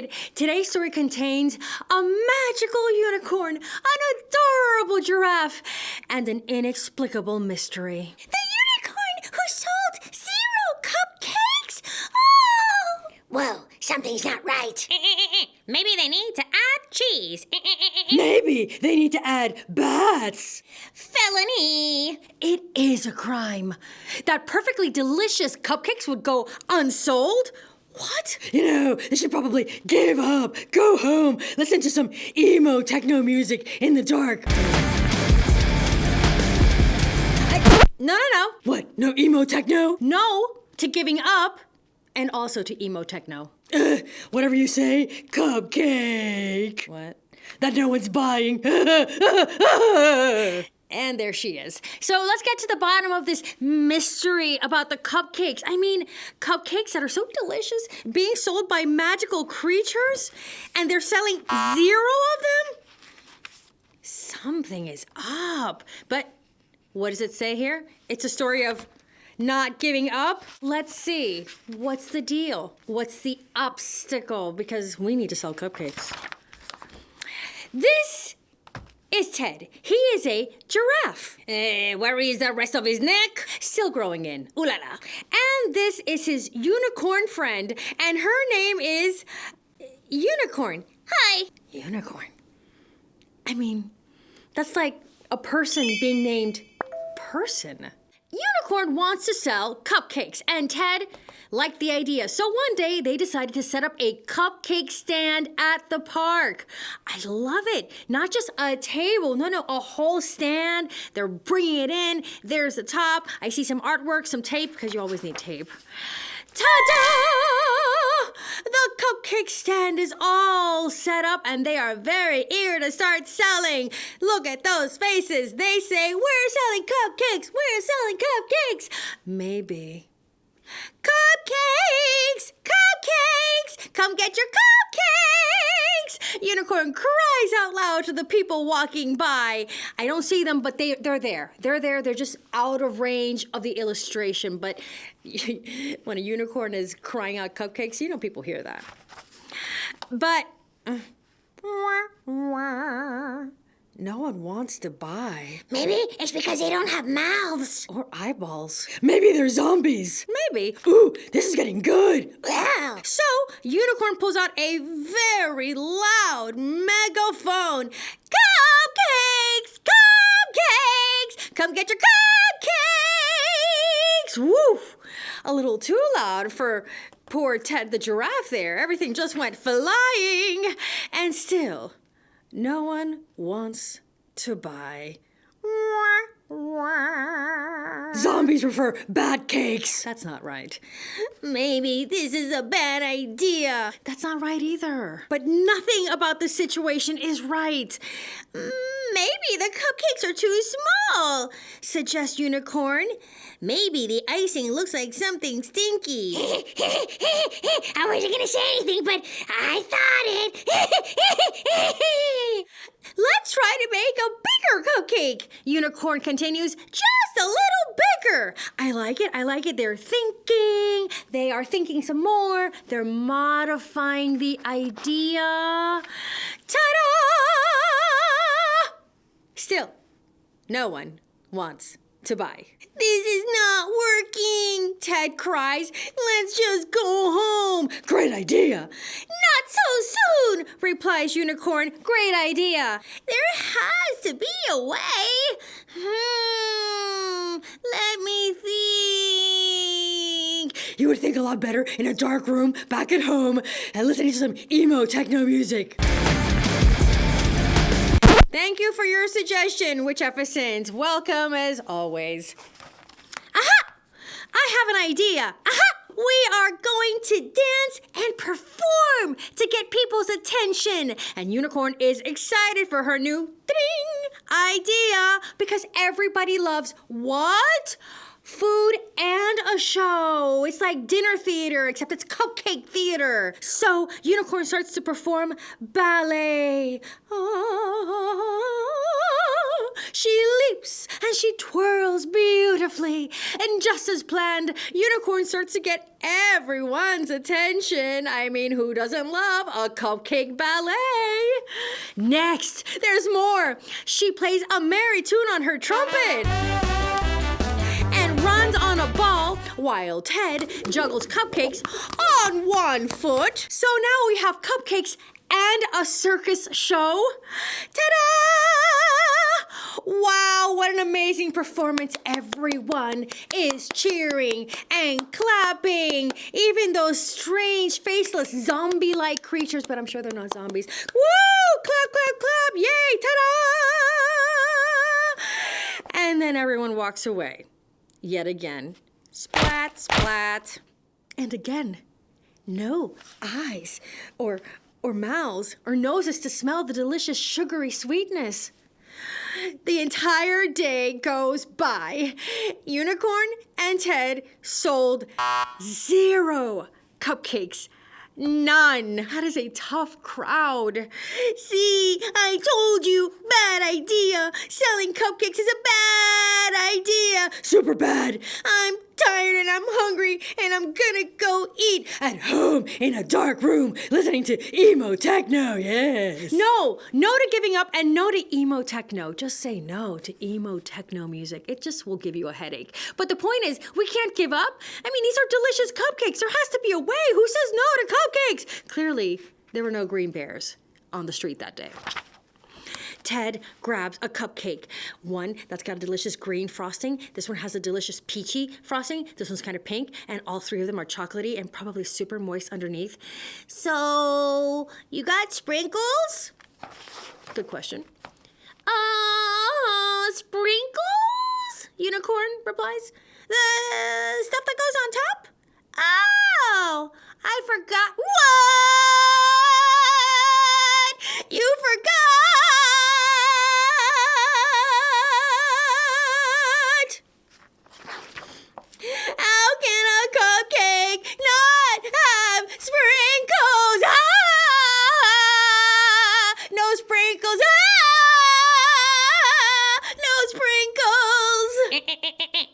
Kid. Today's story contains a magical unicorn, an adorable giraffe, and an inexplicable mystery. The unicorn who sold 0 cupcakes? Oh! Whoa, something's not right. Maybe they need to add cheese. Maybe they need to add bats. Felony. It is a crime. That perfectly delicious cupcakes would go unsold? What? You know, they should probably give up, go home, listen to some emo techno music in the dark. No. What? No emo techno? No to giving up, and also to emo techno. Whatever you say, Cupcake. What? That no one's buying. And there she is. So let's get to the bottom of this mystery about the cupcakes. I mean, cupcakes that are so delicious being sold by magical creatures, and they're selling 0 of them? Something is up. But what does it say here? It's a story of not giving up? Let's see. What's the deal? What's the obstacle? Because we need to sell cupcakes. This is Ted. He is a giraffe. Where is the rest of his neck? Still growing in. Ooh la la. And this is his unicorn friend, and her name is Unicorn. Hi. Unicorn. I mean, that's like a person being named Person. Unicorn wants to sell cupcakes, and Ted liked the idea. So one day, they decided to set up a cupcake stand at the park. I love it. Not just a table. No, a whole stand. They're bringing it in. There's the top. I see some artwork, some tape, because you always need tape. Ta-da! The cupcake stand is all set up, and they are very eager to start selling. Look at those faces. They say, "We're selling cupcakes. We're selling cupcakes." Maybe. Cupcakes! Cupcakes! Come get your cupcakes! Unicorn cries out loud to the people walking by. I don't see them, but they're there. They're there. They're just out of range of the illustration. But when a unicorn is crying out cupcakes, you know people hear that. But no one wants to buy. Maybe it's because they don't have mouths. Or eyeballs. Maybe they're zombies. Maybe. Ooh, this is getting good. Wow. So, Unicorn pulls out a very loud megaphone. Cupcakes! Cupcakes! Come get your cupcakes! Woo! A little too loud for poor Ted the giraffe there. Everything just went flying. And still, no one wants to buy. Zombies prefer bat cakes. That's not right. Maybe this is a bad idea. That's not right either. But nothing about the situation is right. Maybe the cupcakes are too small, suggests Unicorn. Maybe the icing looks like something stinky. I wasn't going to say anything, but I thought it. Let's try to make a bigger cupcake. Unicorn continues, just a little bigger. I like it. They're thinking. They are thinking some more. They're modifying the idea. Ta-da! Still, no one wants to buy. This is not working, Ted cries. Let's just go home. Great idea. Not so soon, replies Unicorn. Great idea. There has to be a way. Let me think. You would think a lot better in a dark room back at home and listening to some emo techno music. Thank you for your suggestion, Witcheficent. Welcome as always. Aha! I have an idea. Aha! We are going to dance and perform to get people's attention. And Unicorn is excited for her new idea because everybody loves what? Food and a show. It's like dinner theater, except it's cupcake theater. So Unicorn starts to perform ballet. She leaps and she twirls beautifully. beautifully. And just as planned, Unicorn starts to get everyone's attention. I mean, who doesn't love a cupcake ballet? Next, there's more. She plays a merry tune on her trumpet and runs on a ball while Ted juggles cupcakes on one foot. So now we have cupcakes and a circus show. Ta-da! Wow, what an amazing performance. Everyone is cheering and clapping. Even those strange, faceless, zombie-like creatures, but I'm sure they're not zombies. Woo! Clap, clap, clap! Yay! Ta-da! And then everyone walks away. Yet again. Splat, splat. And again, no eyes or mouths or noses to smell the delicious sugary sweetness. The entire day goes by. Unicorn and Ted sold 0 cupcakes. None. That is a tough crowd. See, I told you, bad idea. Selling cupcakes is a bad idea. Super bad. I'm tired and I'm hungry and I'm gonna go eat at home in a dark room listening to emo techno, yes. No to giving up and no to emo techno. Just say no to emo techno music. It just will give you a headache. But the point is, we can't give up. I mean, these are delicious cupcakes. There has to be a way. Who says no to cupcakes? Clearly, there were no green bears on the street that day. Ted grabs a cupcake. One that's got a delicious green frosting. This one has a delicious peachy frosting. This one's kind of pink. And all 3 of them are chocolatey and probably super moist underneath. So, you got sprinkles? Good question. Sprinkles? Unicorn replies. The stuff that goes on top? Oh, I forgot. What? You forgot? How can a cupcake not have sprinkles? No sprinkles. No sprinkles.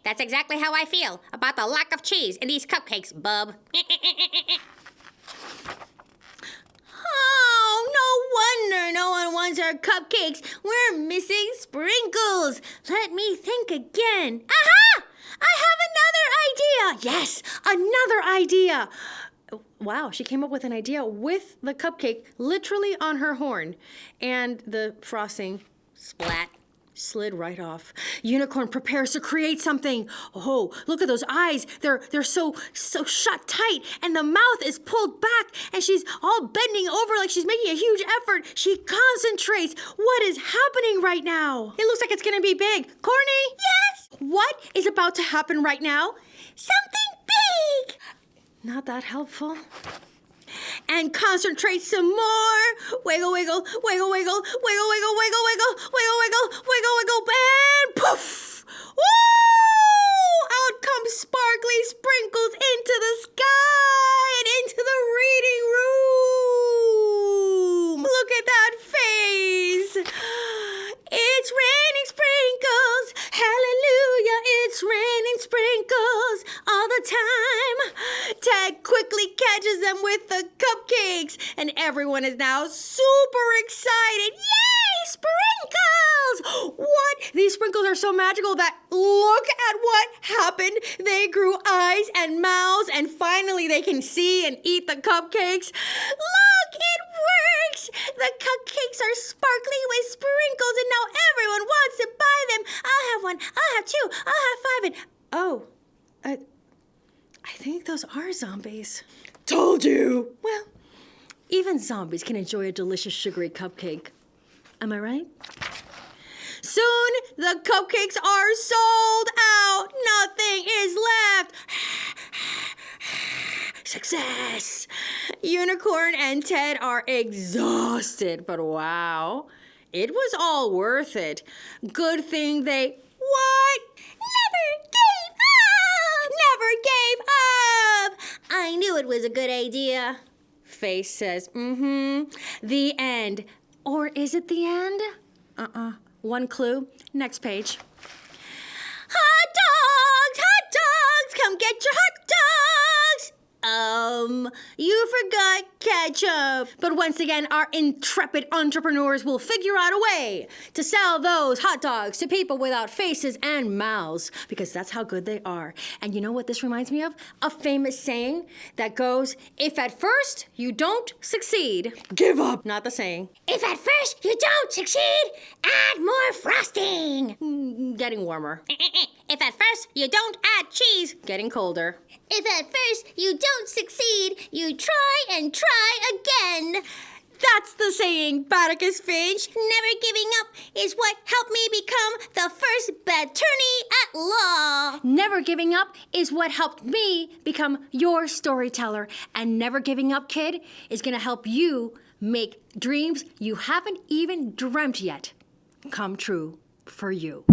That's exactly how I feel about the lack of cheese in these cupcakes, bub. Oh, no wonder no one wants our cupcakes. We're missing sprinkles. Let me think again. Aha! I have another idea. Yes, another idea. Wow, she came up with an idea with the cupcake literally on her horn. And the frosting, splat, slid right off. Unicorn prepares to create something. Oh, look at those eyes. They're so shut tight, and the mouth is pulled back, and she's all bending over like she's making a huge effort. She concentrates. What is happening right now? It looks like it's gonna be big. Corny? Yes? What is about to happen right now? Something big. Not that helpful. And concentrate some more. Wiggle, wiggle, wiggle, wiggle, wiggle, wiggle, wiggle, wiggle, wiggle, wiggle, wiggle, wiggle, and poof! Woo! Out comes sparkly sprinkles into the sky and into the reading room. Look at that face. It's raining sprinkles. Hallelujah, it's raining sprinkles all the time. Ted quickly catches them with the cupcakes, and everyone is now super excited. Yay, sprinkles! What? These sprinkles are so magical that look at what happened. They grew eyes and mouths, and finally they can see and eat the cupcakes. Look, it works! The cupcakes are sparkly with sprinkles, and now everyone wants to buy them. I'll have one, I'll have 2, I'll have 5, and oh, I think those are zombies. Told you! Well, even zombies can enjoy a delicious sugary cupcake. Am I right? Soon, the cupcakes are sold out. Nothing is left. Success! Unicorn and Ted are exhausted, but wow, it was all worth it. Good thing they... What? Never gave up! Never gave up! I knew it was a good idea. Face says, the end. Or is it the end? One clue. Next page. Hot You forgot ketchup. But once again, our intrepid entrepreneurs will figure out a way to sell those hot dogs to people without faces and mouths, because that's how good they are. And you know what this reminds me of? A famous saying that goes, if at first you don't succeed, give up. Not the saying. If at first you don't succeed, add more frosting. Getting warmer. If at first you don't add cheese, Getting colder. If at first you don't succeed, you try and try again. That's the saying, Butticus Finch. Never giving up is what helped me become the first attorney at law. Never giving up is what helped me become your storyteller. And never giving up, kid, is going to help you make dreams you haven't even dreamt yet come true for you.